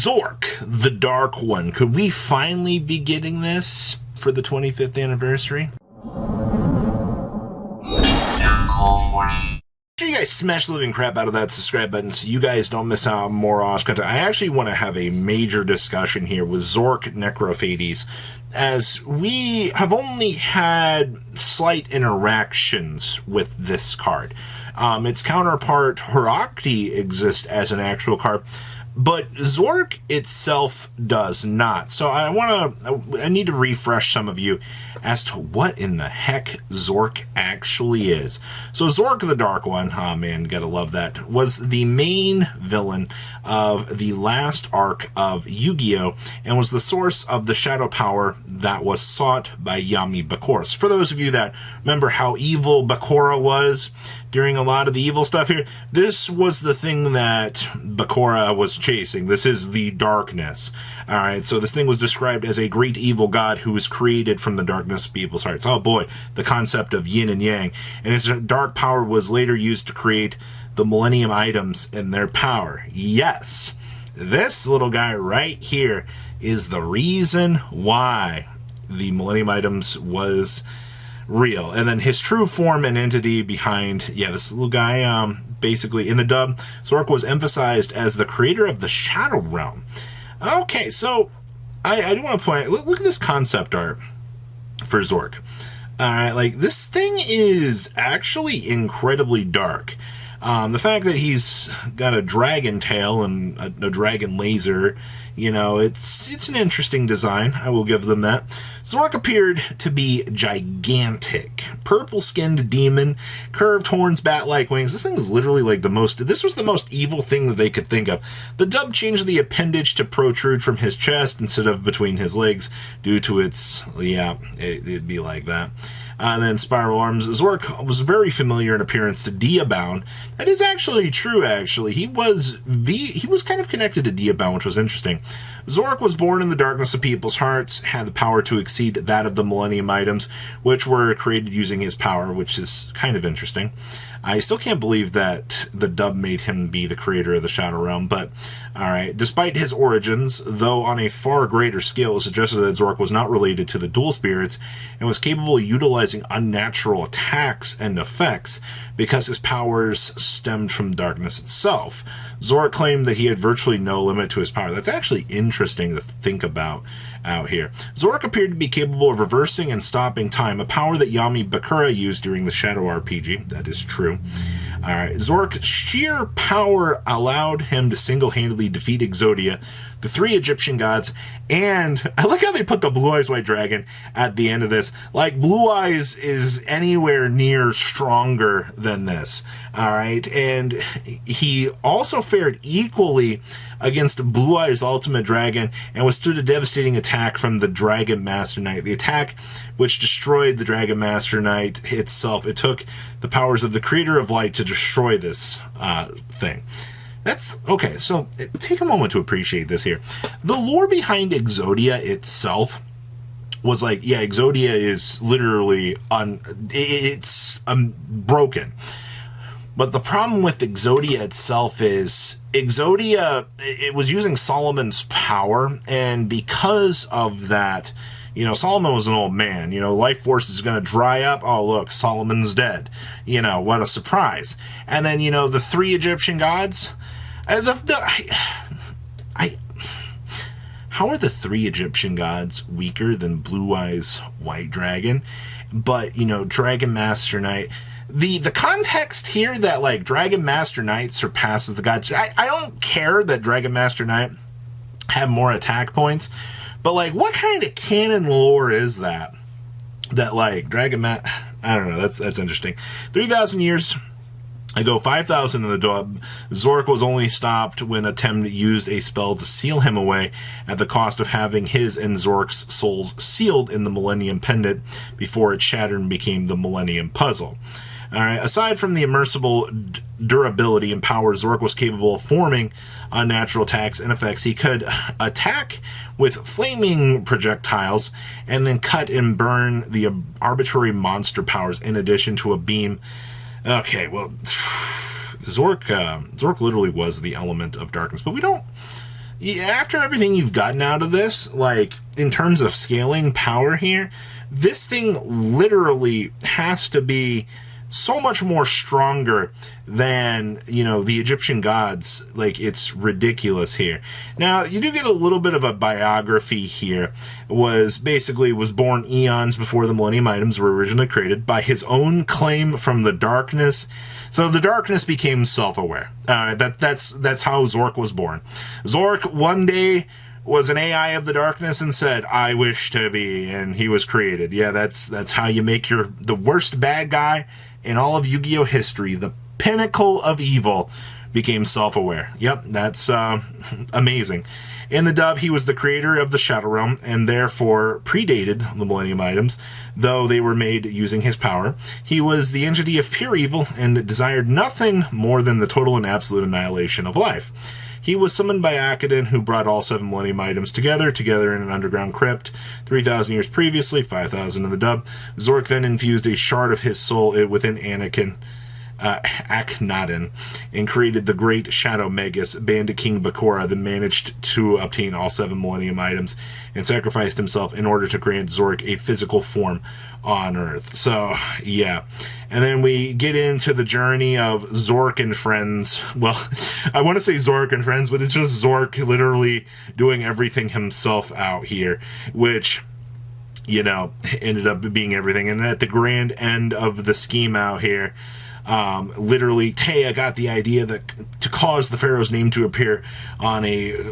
Zork, the Dark One. Could we finally be getting this for the 25th anniversary? Make sure you guys smash the living crap out of that subscribe button so you guys don't miss out on more awesome content. I actually want to have a major discussion here with Zork Necrophades, as we have only had slight interactions with this card. Its counterpart, Horakti, exists as an actual card, but Zork itself does not. So I need to refresh some of you as to what in the heck Zork actually is. So Zork the Dark One, oh man, gotta love that, was the main villain of the last arc of Yu-Gi-Oh! And was the source of the shadow power that was sought by Yami Bakura. So for those of you that remember how evil Bakura was during a lot of the evil stuff here, this was the thing that Bakura was chasing. This is the darkness. Alright, so this thing was described as a great evil god who was created from the darkness of people's hearts. Oh boy, the concept of yin and yang. And his dark power was later used to create the Millennium items and their power. Yes, this little guy right here is the reason why the Millennium items was real. And then his true form and entity behind, yeah, this little guy, basically in the dub, Zork was emphasized as the creator of the Shadow Realm. Okay, so I do want to point out, look at this concept art for Zork. Alright, like, this thing is actually incredibly dark. The fact that he's got a dragon tail and a dragon laser, you know, it's an interesting design. I will give them that. Zork appeared to be gigantic. Purple-skinned demon, curved horns, bat-like wings. This thing was literally like this was the most evil thing that they could think of. The dub changed the appendage to protrude from his chest instead of between his legs due to its, yeah, it'd be like that. And then spiral arms. Zork was very familiar in appearance to Diabound. That is actually true, actually. He was kind of connected to Diabound, which was interesting. Zork was born in the darkness of people's hearts, had the power to exceed that of the Millennium items, which were created using his power, which is kind of interesting. I still can't believe that the dub made him be the creator of the Shadow Realm, but alright. Despite his origins, though on a far greater scale, it suggested that Zork was not related to the dual spirits and was capable of utilizing unnatural attacks and effects because his powers stemmed from darkness itself. Zork claimed that he had virtually no limit to his power. That's actually interesting to think about out here. Zork appeared to be capable of reversing and stopping time, a power that Yami Bakura used during the Shadow RPG. That is true. Alright, Zork's sheer power allowed him to single-handedly defeat Exodia, the three Egyptian gods, and I like how they put the Blue Eyes White Dragon at the end of this. Like, Blue Eyes is anywhere near stronger than this. Alright, and he also fared equally against Blue Eyes Ultimate Dragon and withstood a devastating attack from the Dragon Master Knight. The attack which destroyed the Dragon Master Knight itself. It took the powers of the Creator of Light to destroy this thing. That's okay, so take a moment to appreciate this here. The lore behind Exodia itself was like, yeah, Exodia is literally broken. But the problem with Exodia itself is Exodia, it was using Solomon's power, and because of that, you know, Solomon was an old man. You know, life force is going to dry up. Oh, look, Solomon's dead. You know, what a surprise. And then, you know, the three Egyptian gods. How are the three Egyptian gods weaker than Blue Eyes White Dragon? But, you know, Dragon Master Knight. The context here that, like, Dragon Master Knight surpasses the gods. I don't care that Dragon Master Knight have more attack points. But, like, what kind of canon lore is that? That, like, I don't know, that's interesting. 3,000 years ago, 5,000 in the dub, Zork was only stopped when Atem used a spell to seal him away at the cost of having his and Zork's souls sealed in the Millennium Pendant before it shattered and became the Millennium Puzzle. Alright, aside from the immersible durability and power Zork was capable of forming unnatural attacks and effects, he could attack with flaming projectiles and then cut and burn the arbitrary monster powers in addition to a beam. Okay, well, Zork literally was the element of darkness, but we don't after everything you've gotten out of this, like, in terms of scaling power here, this thing literally has to be so much more stronger than, you know, the Egyptian gods. Like, it's ridiculous here. Now, you do get a little bit of a biography here. Was born eons before the Millennium Items were originally created by his own claim from the darkness. So the darkness became self-aware. That's how Zork was born. Zork one day was an AI of the darkness and said, "I wish to be," and he was created. Yeah, that's how you make the worst bad guy in all of Yu-Gi-Oh history. The pinnacle of evil became self-aware. Yep, that's amazing. In the dub, he was the creator of the Shadow Realm, and therefore predated the Millennium Items, though they were made using his power. He was the entity of pure evil, and desired nothing more than the total and absolute annihilation of life. He was summoned by Akadin, who brought all 7 Millennium Items together in an underground crypt 3,000 years previously, 5,000 in the dub. Zork then infused a shard of his soul within Akhenaten, and created the Great Shadow Magus, Bandit King Bakura, that managed to obtain all 7 Millennium Items, and sacrificed himself in order to grant Zork a physical form on Earth. So, yeah. And then we get into the journey of Zork and friends. Well, I want to say Zork and friends, but it's just Zork literally doing everything himself out here, which, you know, ended up being everything. And at the grand end of the scheme out here, literally, Taya got the idea that to cause the pharaoh's name to appear on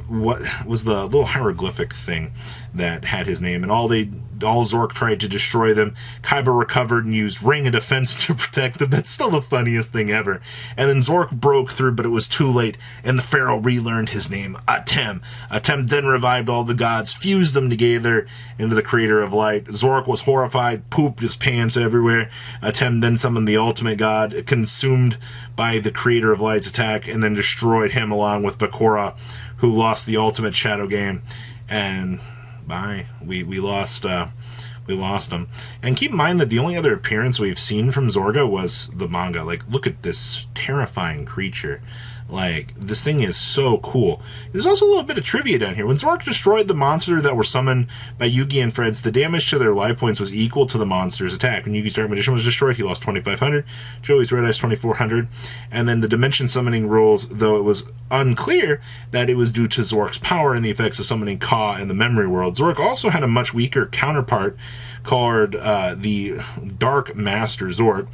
what was the little hieroglyphic thing that had his name, and all Zork tried to destroy them. Kaiba recovered and used Ring of Defense to protect them. That's still the funniest thing ever. And then Zork broke through, but it was too late, and the pharaoh relearned his name, Atem. Atem then revived all the gods, fused them together into the creator of light. Zork was horrified, pooped his pants everywhere. Atem then summoned the ultimate god, consumed by the creator of light's attack, and then destroyed him along with Bakura, who lost the ultimate shadow game. And bye. We lost him. And keep in mind that the only other appearance we've seen from Zorga was the manga. Like, look at this terrifying creature. Like, this thing is so cool. There's also a little bit of trivia down here. When Zork destroyed the monster that were summoned by Yugi and Freds, the damage to their life points was equal to the monster's attack. When Yugi's Dark Magician was destroyed, he lost 2,500. Joey's Red Eyes 2,400. And then the dimension summoning rules, though it was unclear that it was due to Zork's power and the effects of summoning Ka in the memory world. Zork also had a much weaker counterpart called the Dark Master Zork.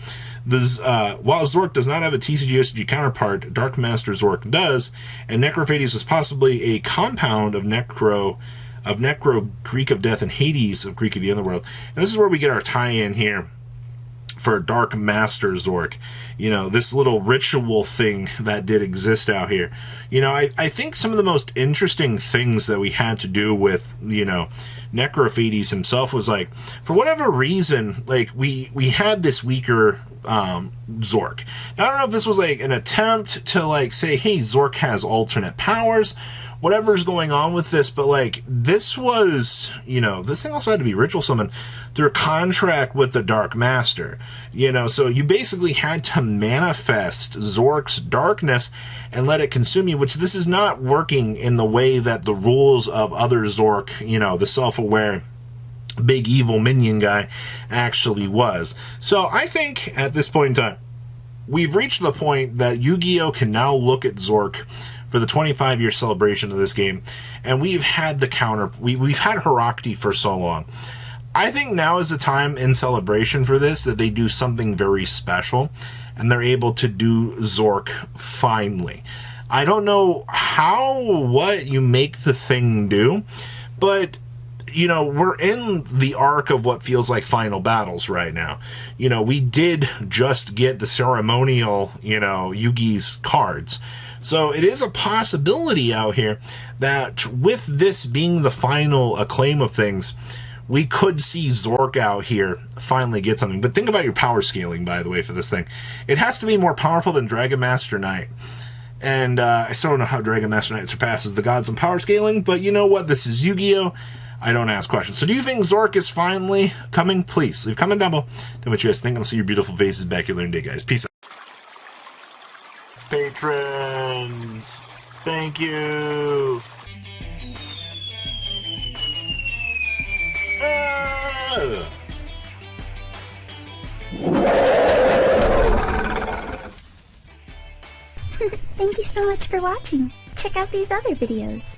While Zork does not have a TCG/SG counterpart, Dark Master Zork does, and Necrophades was possibly a compound of Necro, Greek of Death, and Hades of Greek of the Underworld. And this is where we get our tie-in here for Dark Master Zork. You know, this little ritual thing that did exist out here. You know, I think some of the most interesting things that we had to do with, you know, Necrophades himself was, like, for whatever reason, like, we had this weaker Zork. Now, I don't know if this was like an attempt to, like, say, hey, Zork has alternate powers, whatever's going on with this, but, like, this was, you know, this thing also had to be ritual summoned through a contract with the Dark Master, you know, so you basically had to manifest Zork's darkness and let it consume you, which this is not working in the way that the rules of other Zork, you know, the self-aware big evil minion guy actually was. So I think at this point in time, we've reached the point that Yu-Gi-Oh! Can now look at Zork for the 25-year celebration of this game, and we've had the counter, we've had Herakti for so long. I think now is the time in celebration for this that they do something very special, and they're able to do Zork finally. I don't know what you make the thing do, but you know, we're in the arc of what feels like final battles right now. You know, we did just get the ceremonial, you know, Yugi's cards. So it is a possibility out here that with this being the final acclaim of things, we could see Zork out here finally get something. But think about your power scaling, by the way, for this thing. It has to be more powerful than Dragon Master Knight. And I still don't know how Dragon Master Knight surpasses the gods in power scaling, but you know what? This is Yu-Gi-Oh! I don't ask questions. So do you think Zork is finally coming? Please leave a comment down below. Tell me what you guys think. I'll see your beautiful faces back here later today, guys. Peace out. Patrons, thank you. Thank you so much for watching. Check out these other videos.